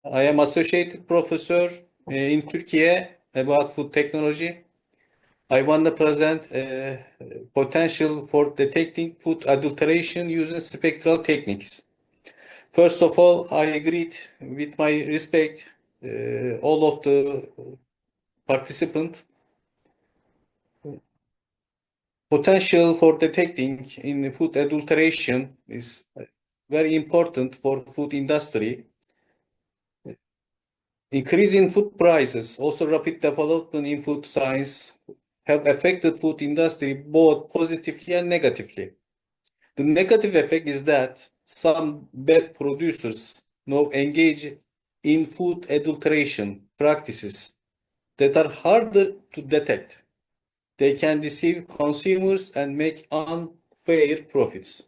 I am associate professor in Turkey about food technology. I want to present potential for detecting food adulteration using spectral techniques. First of all, I agreed with my respect all of the participants. Potential for detecting in food adulteration is very important for food industry. Increase in food prices, also rapid development in food science have affected food industry both positively and negatively. The negative effect is that some bad producers now engage in food adulteration practices that are harder to detect. They can deceive consumers and make unfair profits.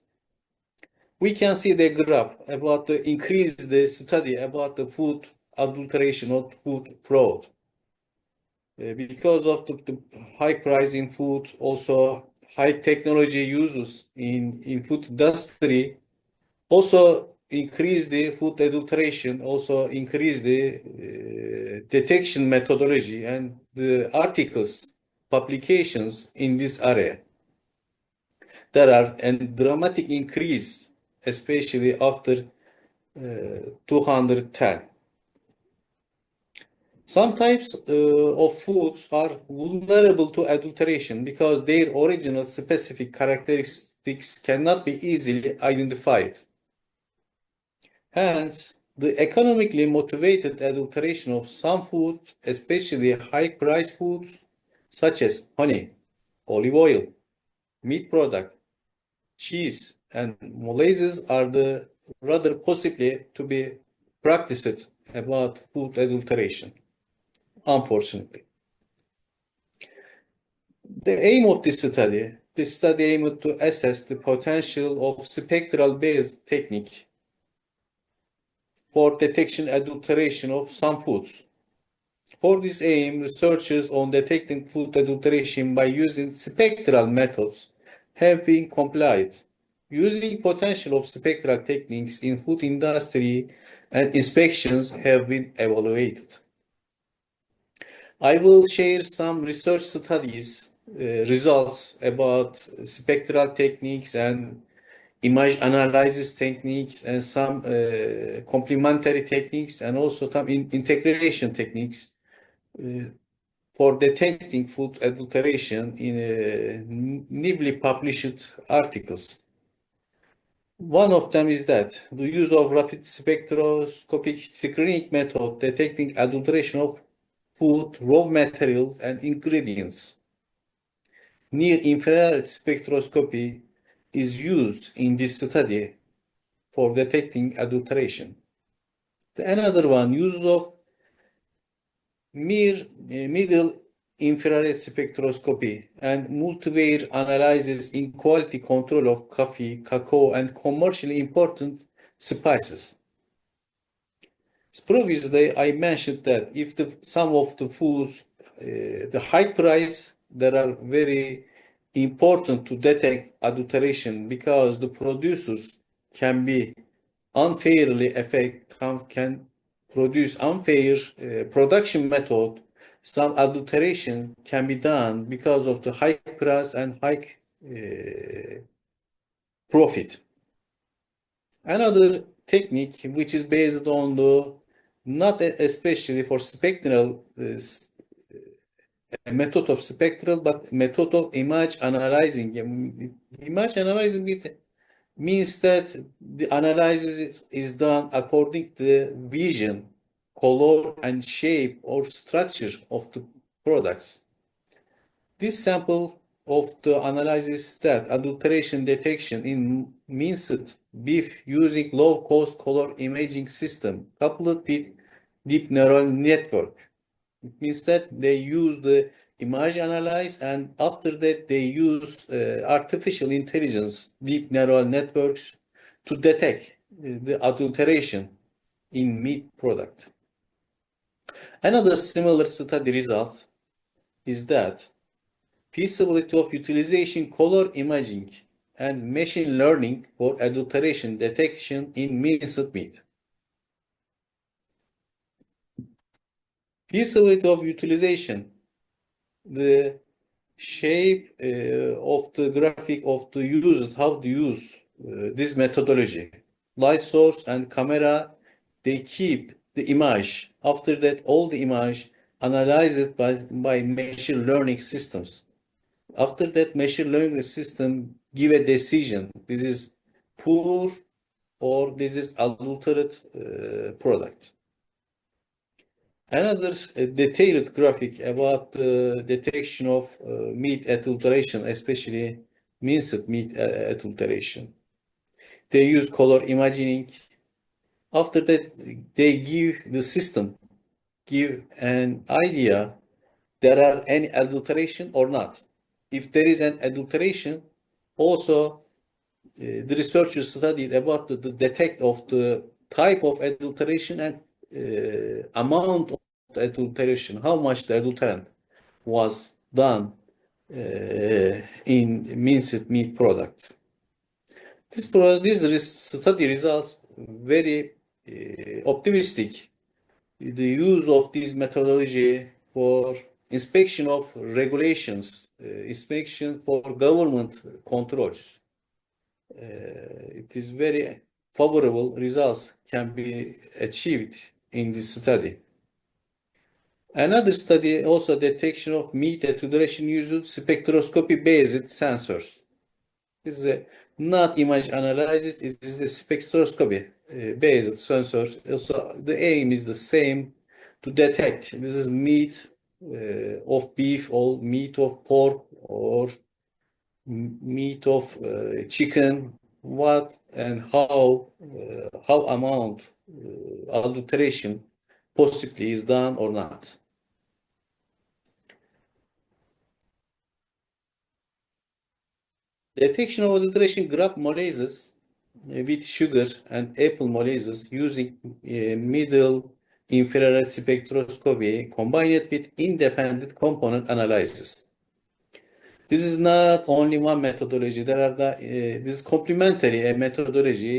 We can see the graph about the increased study about the food adulteration or food fraud. Because of the high price in food, also high technology uses in food industry, also increase the food adulteration, also increase the detection methodology and the articles, publications in this area. There are a dramatic increase, especially after 210. Some types of foods are vulnerable to adulteration because their original specific characteristics cannot be easily identified. Hence, the economically motivated adulteration of some foods, especially high-priced foods such as honey, olive oil, meat product, cheese, and molasses are the rather possibly to be practiced about food adulteration, unfortunately. The aim of this study aimed to assess the potential of spectral-based technique for detection adulteration of some foods. For this aim, researchers on detecting food adulteration by using spectral methods have been complied. Using potential of spectral techniques in food industry and inspections have been evaluated. I will share some research studies results about spectral techniques and image analysis techniques and some complementary techniques and also some integration techniques for detecting food adulteration in newly published articles. One of them is that the use of rapid spectroscopic screening method detecting adulteration of food, raw materials, and ingredients. Near-infrared spectroscopy is used in this study for detecting adulteration. Another one, use of middle infrared spectroscopy and multivariate analysis in quality control of coffee, cacao, and commercially important spices. Previously, I mentioned that if some of the foods, the high price, that are very important to detect adulteration because the producers can be unfairly can produce unfair production method. Some adulteration can be done because of the high price and high profit. Another technique which is based on the not especially for spectral method of spectral but method of image analyzing. Image analyzing means that the analysis is done according to the vision, color, and shape or structure of the products. This sample of the analysis that adulteration detection in minced beef using low-cost color imaging system coupled with deep neural network. It means that they use the image analyze and after that they use artificial intelligence, deep neural networks to detect the adulteration in meat product. Another similar study result is that feasibility of utilization color imaging and machine learning for adulteration detection in minced meat. Feasibility of utilization. The shape of the graphic of the use, how to use this methodology. Light source and camera, they keep the image. After that, all the image analyzed by machine learning systems. After that, machine learning system give a decision. This is poor or this is adulterated product. Another detailed graphic about the detection of meat adulteration, especially minced meat adulteration. They use color imaging. After that, they give the system, give an idea there are any adulteration or not. If there is an adulteration, also the researchers studied about the detect of the type of adulteration and amount of the adulteration, how much the adulterant was done in minced meat products. This study results very optimistic. The use of this methodology for inspection of regulations, inspection for government controls. It is very favorable results can be achieved in this study. Another study also detection of meat adulteration using spectroscopy-based sensors. This is a not image analysis, it is a spectroscopy based sensor. Also, the aim is the same to detect this is meat of beef or meat of pork or meat of chicken, what and how amount adulteration possibly is done or not. Detection of adulteration grape molasses with sugar and apple molasses using middle infrared spectroscopy combined with independent component analysis. This is not only one methodology. This is complementary a methodology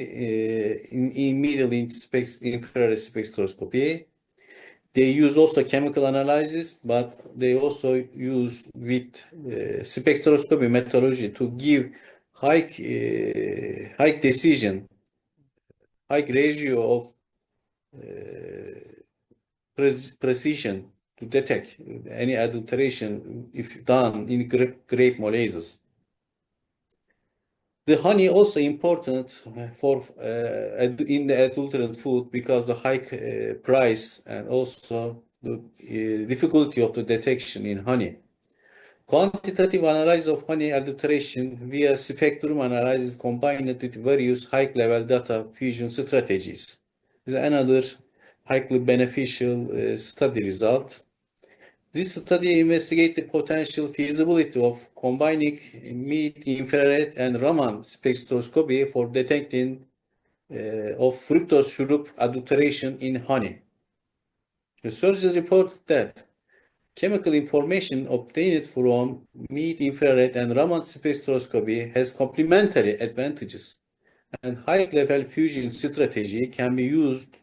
in middle infrared spectroscopy. They use also chemical analysis, but they also use with spectroscopy methodology to give high decision, high ratio of precision to detect any adulteration if done in grape molasses. The honey also important for in the adulterant food because the high price and also the difficulty of the detection in honey. Quantitative analysis of honey adulteration via spectrum analysis combined with various high-level data fusion strategies is another highly beneficial study result. This study investigates the potential feasibility of combining mid-infrared and Raman spectroscopy for detecting of fructose syrup adulteration in honey. Researchers report that chemical information obtained from mid-infrared and Raman spectroscopy has complementary advantages, and high-level fusion strategy can be used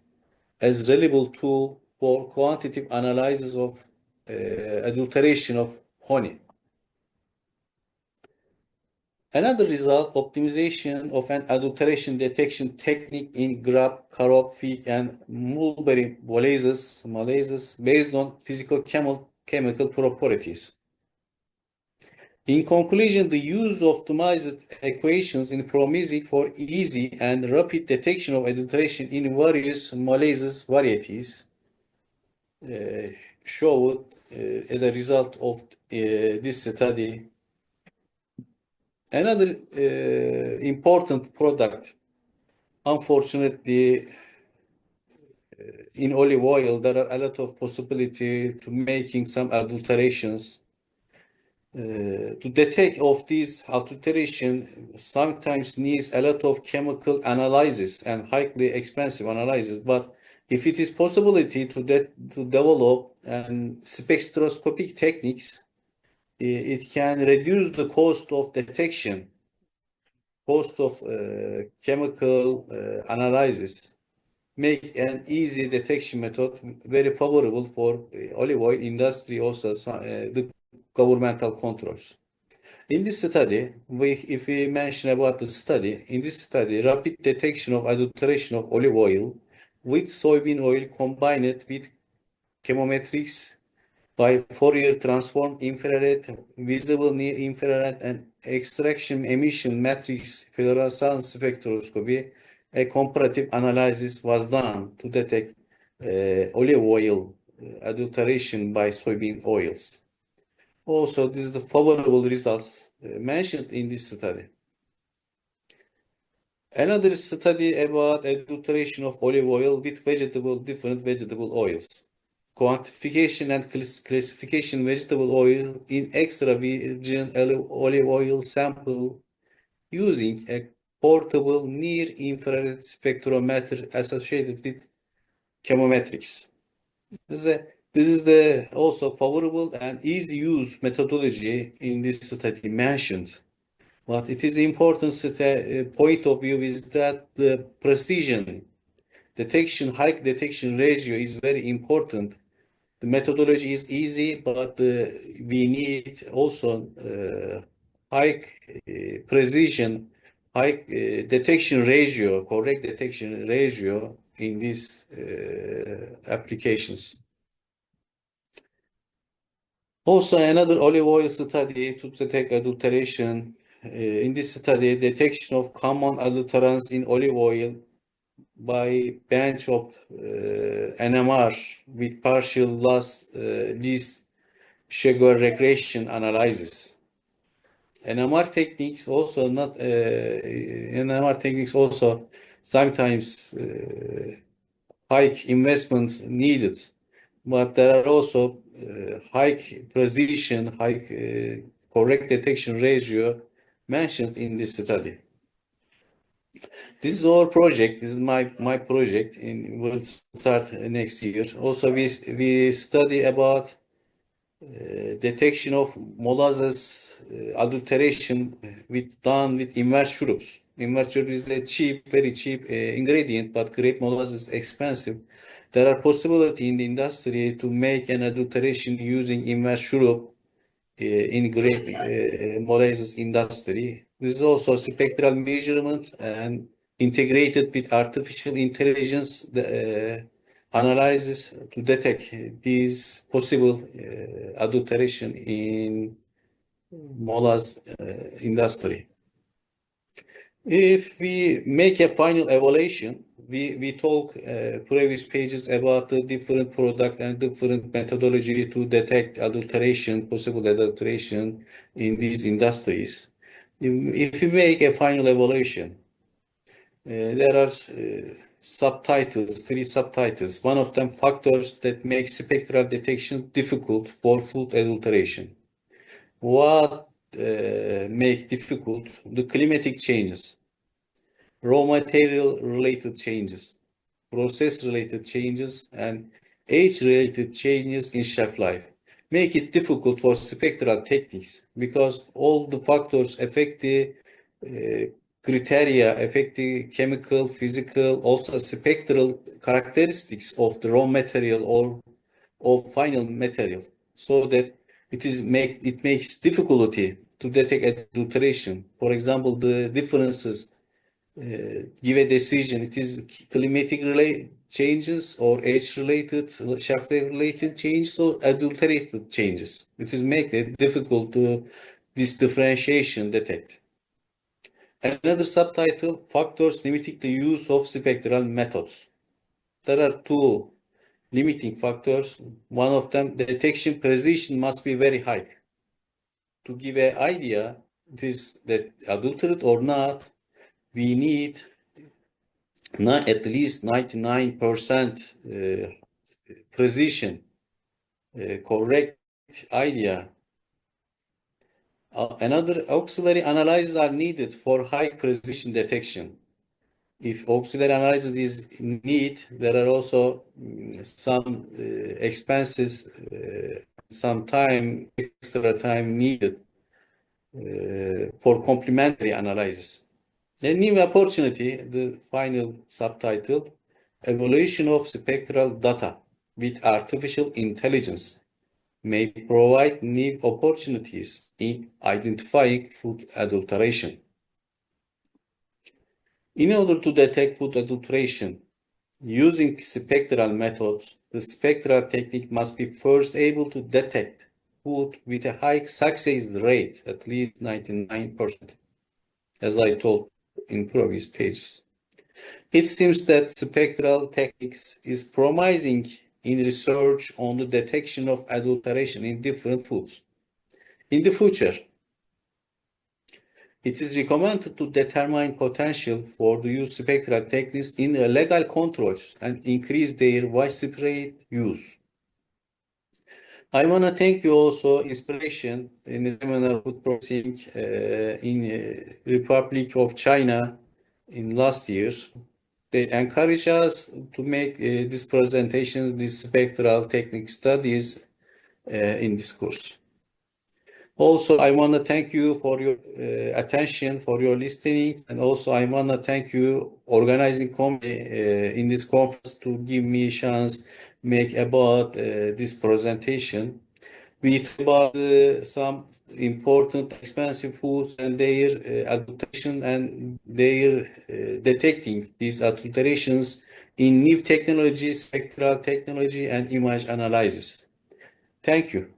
as reliable tool for quantitative analysis of adulteration of honey. Another result, optimization of an adulteration detection technique in grape, carob, fig, and mulberry molasses based on physical chemical properties. In conclusion, the use of optimized equations in promising for easy and rapid detection of adulteration in various molasses varieties showed as a result of this study. Another important product, unfortunately, in olive oil, there are a lot of possibility to making some adulterations. To detect of this adulteration sometimes needs a lot of chemical analysis and highly expensive analysis. But if it is possibility to develop spectroscopic techniques, it can reduce the cost of detection, cost of chemical analysis, make an easy detection method very favorable for olive oil industry, also the governmental controls. In this study, if we mention about the study, in this study, rapid detection of adulteration of olive oil with soybean oil combined with chemometrics by Fourier transform, infrared, visible near infrared, and extraction emission matrix fluorescence spectroscopy, a comparative analysis was done to detect olive oil adulteration by soybean oils. Also, this is the favorable results mentioned in this study. Another study about adulteration of olive oil with different vegetable oils. Quantification and classification vegetable oil in extra virgin olive oil sample using a portable near-infrared spectrometer associated with chemometrics. This is the also favorable and easy use methodology in this study mentioned. But it is important point of view is that the precision high detection ratio is very important. The methodology is easy, but we need also high precision, high detection ratio, correct detection ratio in these applications. Also, another olive oil study to detect adulteration. In this study, detection of common adulterants in olive oil by bench of NMR with partial loss least sugar regression analysis. NMR techniques also not NMR techniques also sometimes high investment needed, but there are also high precision, high correct detection ratio mentioned in this study. This is our project. This is my project, and will start next year. Also, we study about detection of molasses adulteration done with inverse syrups. Inverse syrup is a cheap, very cheap ingredient, but grape molasses is expensive. There are possibility in the industry to make an adulteration using inverse syrup in grape molasses industry. This is also spectral measurement and integrated with artificial intelligence analysis to detect these possible adulteration in molasses industry. If we make a final evaluation, we talk previous pages about the different product and different methodology to detect adulteration, possible adulteration in these industries. If we make a final evaluation, there are subtitles, three subtitles. One of them, factors that make spectral detection difficult for food adulteration. What make difficult? The climatic changes, raw material related changes, process related changes, and age related changes in shelf life make it difficult for spectral techniques because all the factors affect the criteria, affect the chemical, physical, also spectral characteristics of the raw material or of final material, so that it makes difficulty to detect adulteration. For example, the differences give a decision. It is climatic related changes or age related, shelf life related changes or adulterated changes. It is make it difficult to this differentiation detect. Another subtitle, factors limiting the use of spectral methods. There are two limiting factors. One of them, the detection precision must be very high. To give an idea, it is that adulterated or not, we need not at least 99% precision, correct idea. Another auxiliary analyses are needed for high precision detection. If auxiliary analysis is need, there are also some expenses, some time, extra time needed for complementary analysis. A new opportunity, the final subtitle, evaluation of spectral data with artificial intelligence may provide new opportunities in identifying food adulteration. In order to detect food adulteration using spectral methods, the spectral technique must be first able to detect food with a high success rate, at least 99%, as I told in previous pages. It seems that spectral techniques is promising in research on the detection of adulteration in different foods. In the future, it is recommended to determine potential for the use of spectral techniques in legal controls and increase their widespread use. I want to thank you also inspiration in the seminar food processing in Republic of China in last year. They encourage us to make this presentation, these spectral technique studies in this course. Also, I want to thank you for your attention, for your listening, and also I want to thank you organizing committee in this conference to give me a chance make about this presentation. We talk about some important expensive foods and their adulteration and their detecting these adulterations in new technologies, spectral technology, and image analysis. Thank you.